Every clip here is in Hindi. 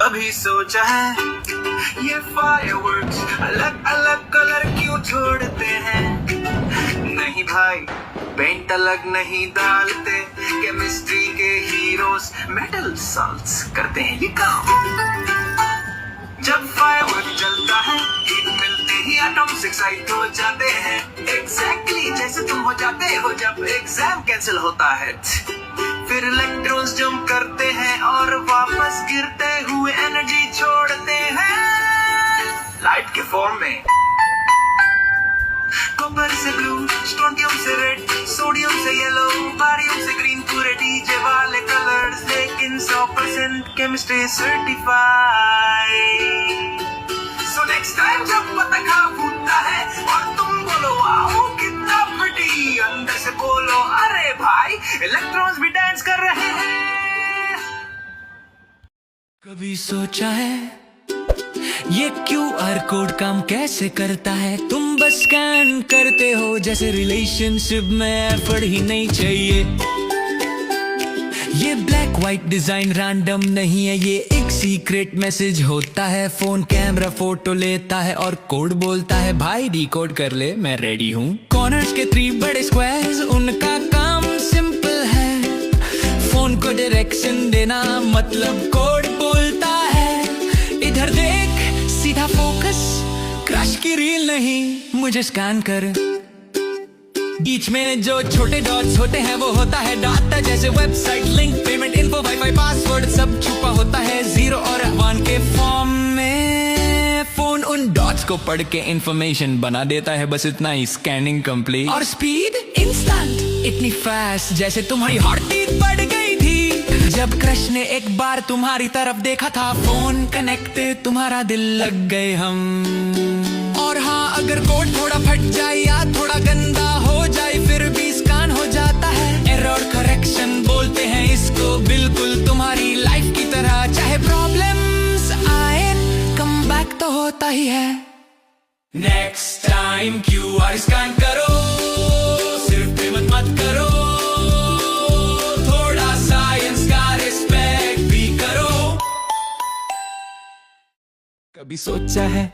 अभी सोचा है ये फायरवर्क्स अलग अलग कलर क्यों छोड़ते हैं? नहीं भाई, पेंट अलग नहीं डालते, केमिस्ट्री के हीरोज मेटल सॉल्ट्स करते हैं ये काम। जब फायरवर्क जलता है, हीट मिलते ही एटम्स एक्साइट हो जाते हैं, एग्जैक्टली जैसे तुम हो जाते हो जब एग्जाम कैंसिल होता है। फिर इलेक्ट्रॉन्स जंप करते हैं और वापस गिरते हुए एनर्जी छोड़ते हैं लाइट के फॉर्म में। कॉपर से ब्लू, स्ट्रोंडियम से रेड, सोडियम से येलो, बारियम से ग्रीन, पूरे डीजे वाले कलर्स, लेकिन 100% chemistry certified. So next time जब पटाखा फूटता है और तुम बोलो वाओ कितना प्रिटी, अंदर से बोलो अरे भाई इलेक्ट्रॉन्स भी डांस कर रहे हैं। कभी सोचा है ये QR कोड काम कैसे करता है? तुम बस स्कैन करते हो जैसे रिलेशनशिप में एफर्ट ही नहीं चाहिए। ये ब्लैक व्हाइट डिजाइन रैंडम नहीं है, ये एक सीक्रेट मैसेज होता है। फोन कैमरा फोटो लेता है और कोड बोलता है भाई डिकोड कर ले, मैं रेडी हूँ। कॉर्नर्स के 3 बड़े स्क्वायर्स, उनका काम सिंपल है, फोन को डायरेक्शन देना, मतलब कोड बोलता है इधर देख, सीधा फोकस, क्रश की रील नहीं मुझे स्कैन कर। बीच में जो छोटे डॉट्स होते हैं वो होता है डाटा, जैसे website link, payment info, wifi password, सब छुपा होता है 0 और 1 के फॉर्म में। फोन उन डॉट्स को पढ़ के इंफॉर्मेशन बना देता है, बस इतना ही, स्कैनिंग कंप्लीट। और स्पीड इंस्टेंट, इतनी फास्ट जैसे तुम्हारी हार्ट बीट बढ़ गई थी जब क्रश ने एक बार तुम्हारी तरफ देखा था। फोन कनेक्ट, तुम्हारा दिल लग गए हम। और हाँ, अगर कोड थोड़ा फट जाए या थोड़ा गंदा हो जाए फिर भी स्कैन हो जाता है। एरर करेक्शन बोलते हैं इसको, बिल्कुल तुम्हारी लाइफ की तरह, चाहे प्रॉब्लम्स आए कम बैक तो होता ही है। नेक्स्ट टाइम QR स्कैन करो, सिर्फ पेमेंट मत करो, थोड़ा साइंस का रिस्पेक्ट भी करो। कभी सोचा है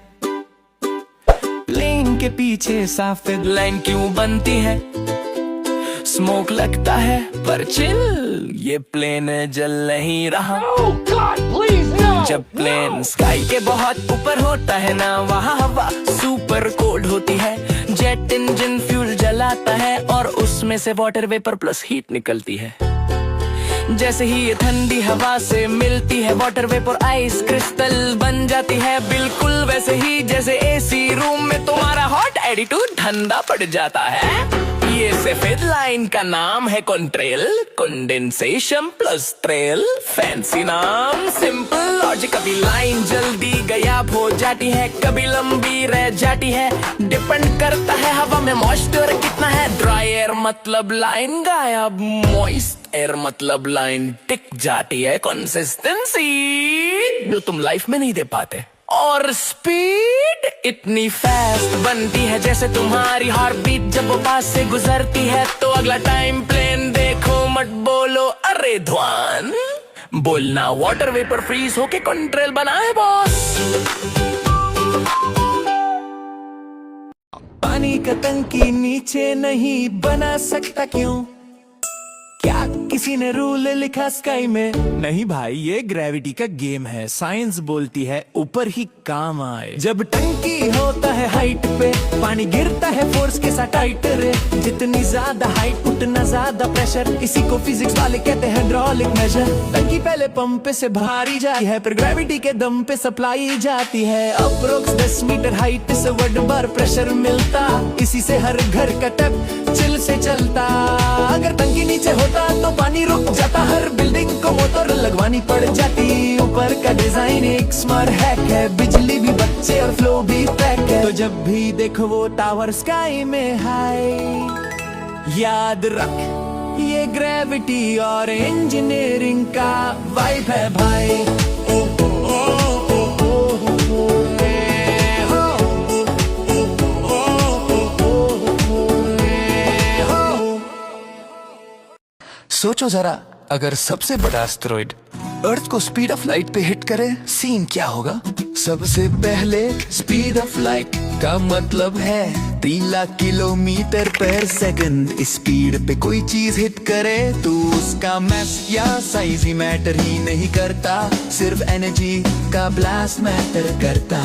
प्लेन के पीछे सफेद लाइन क्यों बनती है? स्मोक लगता है पर चिल, ये प्लेन जल नहीं रहा। oh God, please, no! जब प्लेन स्काई के बहुत ऊपर होता है ना, वहाँ हवा सुपर कोल्ड होती है। जेट इंजन फ्यूल जलाता है और उसमें से वाटर वेपर प्लस हीट निकलती है। जैसे ही ये ठंडी हवा से मिलती है, वाटर वेपर आइस क्रिस्टल बन जाती है, बिल्कुल वैसे ही जैसे AC रूम में तुम्हारा हॉट एटीट्यूड ठंडा पड़ जाता है। ये सफेद लाइन का नाम है Contrail, condensation plus trail, fancy नाम, सिंपल लॉजिक। कभी लाइन जल्दी गायब हो जाती है, कभी लंबी रह जाती है, डिपेंड करता है हवा में मॉइस्चर कितना है। ड्राई एयर मतलब लाइन गायब, मॉइस्ट एयर मतलब लाइन टिक जाती है। कंसिस्टेंसी जो तुम लाइफ में नहीं दे पाते। और स्पीड इतनी फास्ट बनती है जैसे तुम्हारी हार्ट बीट जब वो पास से गुजरती है। तो अगला टाइम प्लेन देखो मत बोलो अरे ध्वान, बोलना वाटर वेपर फ्रीज होके कंट्रोल बना है बॉस। पानी का टंकी नीचे नहीं बना सकता क्यों? क्या किसी ने रूल लिखा स्काई में? नहीं भाई, ये ग्रेविटी का गेम है, साइंस बोलती है ऊपर ही काम आए। जब टंकी होता है हाइट पे, पानी गिरता है फोर्स के साथ टाइट रे, जितनी ज्यादा हाइट उतना ज्यादा प्रेशर, इसी को फिजिक्स वाले कहते हैं हाइड्रोलिक मेजर। टंकी पहले पंप से भारी जाती है, फिर ग्रेविटी के दम पे सप्लाई जाती है। अप्रोक्स 10 मीटर हाइट से वर्ड बार प्रेशर मिलता, इसी से हर घर का टैप चिल से चलता। अगर टंकी नीचे होता तो पानी रुक जाता, हर बिल्डिंग को मोटर लगवानी पड़ जाती। ऊपर का डिजाइन एक स्मार्ट हैक है, बिजली भी बच्चे और फ्लो भी पैक है। तो जब भी देखो वो टावर स्काई में हाई, याद रख ये ग्रेविटी और इंजीनियरिंग का वाइब है भाई। सोचो जरा, अगर सबसे बड़ा एस्टेरॉइड अर्थ को स्पीड ऑफ लाइट पे हिट करे, सीन क्या होगा? सबसे पहले स्पीड ऑफ लाइट का मतलब है 3 लाख किलोमीटर पर सेकंड। इस स्पीड पे कोई चीज हिट करे तो उसका मैस या साइज ही मैटर ही नहीं करता, सिर्फ एनर्जी का ब्लास्ट मैटर करता।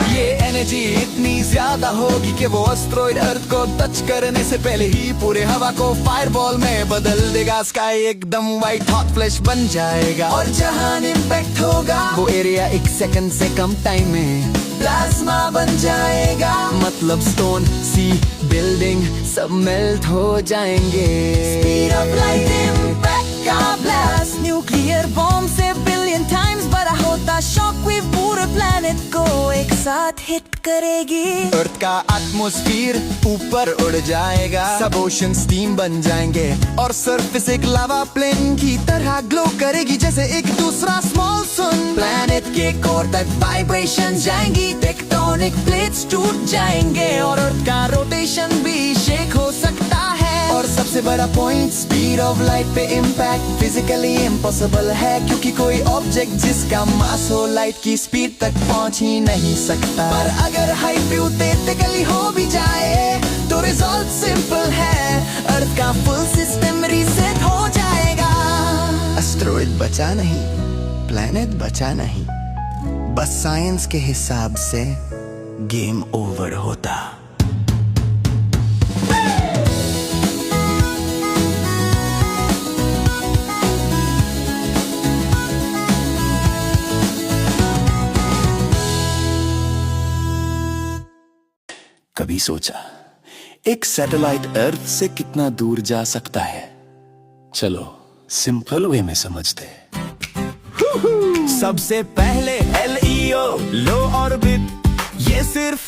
ये एनर्जी इतनी ज्यादा होगी कि वो एस्टेरॉइड अर्थ को टच करने से पहले ही पूरे हवा को फायरबॉल में बदल देगा। स्काई एकदम व्हाइट हॉट फ्लैश बन जाएगा और जहां इम्पैक्ट होगा वो एरिया 1 सेकंड से कम टाइम में प्लाज्मा बन जाएगा। मतलब स्टोन, सी, बिल्डिंग सब मेल्ट हो जाएंगे। स्पीड ऑफ लाइट इम्पैक्ट का ब्लास्ट न्यूक्लियर बॉम्ब से बिलियन टाइम्स बड़ा होता शॉकवेव पूरे प्लेनेट को एक साथ हिट करेगी। अर्थ का एटमॉस्फेयर ऊपर उड़ जाएगा, सब ओशन स्टीम बन जाएंगे और सरफेस एक लावा प्लेन की तरह ग्लो करेगी जैसे एक दूसरा स्मॉल सन। प्लेनेट के कोर तक वाइब्रेशन जाएंगी, टेक्टोनिक प्लेट्स टूट जाएंगे और अर्थ का रोटेशन भी शेक हो सकता है। और सबसे बड़ा पॉइंट, स्पीड ऑफ लाइट पे इम्पैक्ट फिजिकली इम्पॉसिबल है, क्योंकि कोई ऑब्जेक्ट जिसका मास हो लाइट की स्पीड तक पहुंच ही नहीं सकता। पर अगर हाइपोथेटिकली हो भी जाए तो रिजल्ट सिंपल है, अर्थ का फुल सिस्टम रीसेट हो जाएगा। एस्टेरॉइड बचा नहीं, प्लेनेट बचा नहीं, बस साइंस के हिसाब से गेम ओवर होता। कभी सोचा एक सैटेलाइट अर्थ से कितना दूर जा सकता है? चलो सिंपल वे में समझते। सबसे पहले LEO, लो ऑर्बिट, ये सिर्फ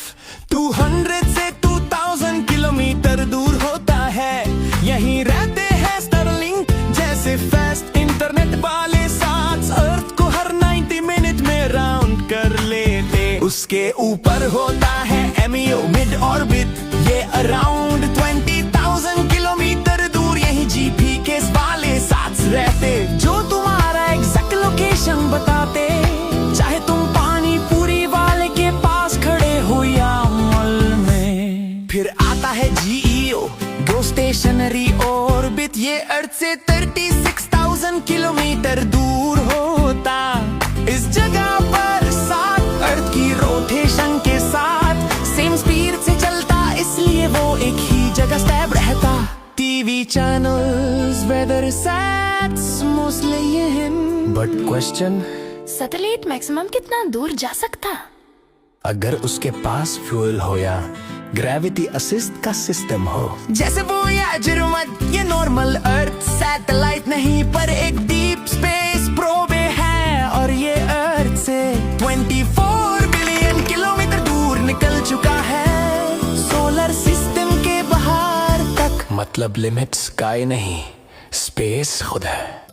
200 से 2000 किलोमीटर दूर होता है। यहीं रहते हैं स्टरलिंक जैसे फास्ट इंटरनेट वाले साथ अर्थ को हर 90 मिनट में राउंड कर लेते। उसके ऊपर होता है MEO, मिड ऑर्बिट, ये अराउंड 20,000 किलोमीटर दूर यही GPS वाले साथ रहते, जो तुम्हारा एग्जैक्ट लोकेशन बताते, चाहे तुम पानी पूरी वाले के पास खड़े हो या मॉल में। फिर आता है GEO, गो स्टेशनरी ऑर्बिट, ये अर्थ से 36,000 किलोमीटर दूर होता। इस जगह पर साथ अर्थ की रोटेशन के साथ सेम स्पीड से चलता, इसलिए वो एक ही जगह स्टैब रहता। TV channels, weather sats mostly ये। बट क्वेश्चन, सैटेलाइट मैक्सिमम कितना दूर जा सकता? अगर उसके पास फ्यूल हो या ग्रेविटी असिस्ट का सिस्टम हो, जैसे वोयाजर 1, ये नॉर्मल अर्थ सैटेलाइट नहीं पर एक डीप स्पेस प्रोब है और ये अर्थ से 24 बिलियन किलोमीटर दूर निकल चुका है, सोलर सिस्टम के बाहर तक। मतलब लिमिट स्काई नहीं, स्पेस खुद है।